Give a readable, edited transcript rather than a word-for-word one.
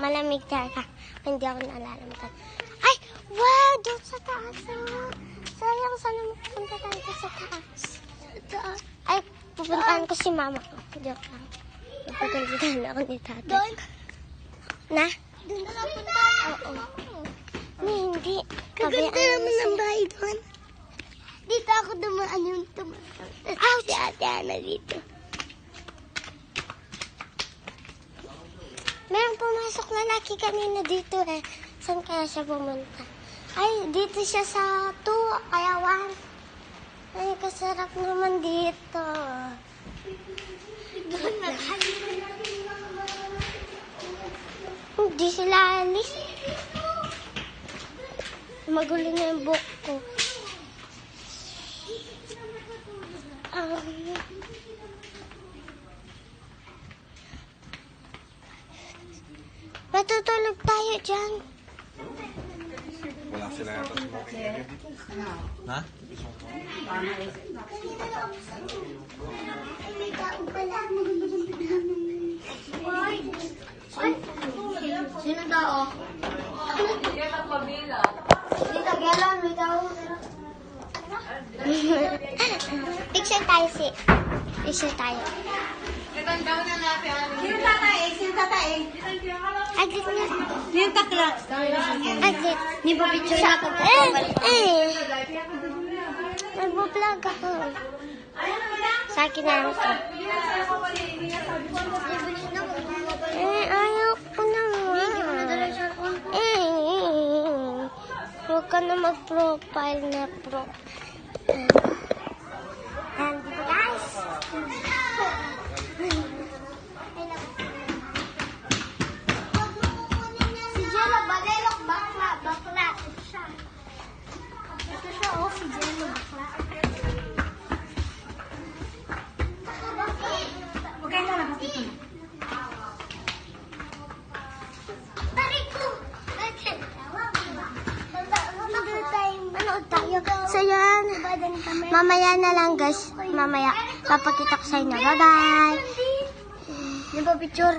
Malamig talaga. Hindi ako nalalamutan. Ay! Wow! Doon sa taas. Sayang, sana mapunta tayo sa taas. Ay, pupuntaan ko si mama ko. Joke lang. Pupuntaan ako ni tatay. Doon? Na? Doon na lang punta. Oo. Hindi. Kaganda naman ang bahay doon. Dito ako dumaan yung tumatang. Si Ate Ana dito. Mayroong pumasok na laki kanina dito eh. Saan kaya siya pumunta? Ay, dito siya sa 2, kaya 1. Ay, kasarap naman dito. Doon naghalim. Hindi sila alis. Magulo na yung buhok ko. Matutulog tayo dyan. Wala sila yata sa mga kanya dito. Ha? May tao pala. Sino tao? Dito, Gelon, may tao. Picture tayo si. Picture tayo. Sino tatay? Sino tatay? Agit na. Sino takla? Agit. Di ba picture na ako? Nagbo-vlog ako. Sa akin na ito. Ayaw ko na nga. Huwag ka na mag-profile na pro. And guys. Si Jello, balelok, bakla. Bakla. Ito siya. Ito siya, oh, si Jello, bakla. Okay na lang kasi ito. Manood tayo. So yan. Mamaya na lang guys. Mamaya. Papakita ko sa inyo. Bye-bye. Di ba picture?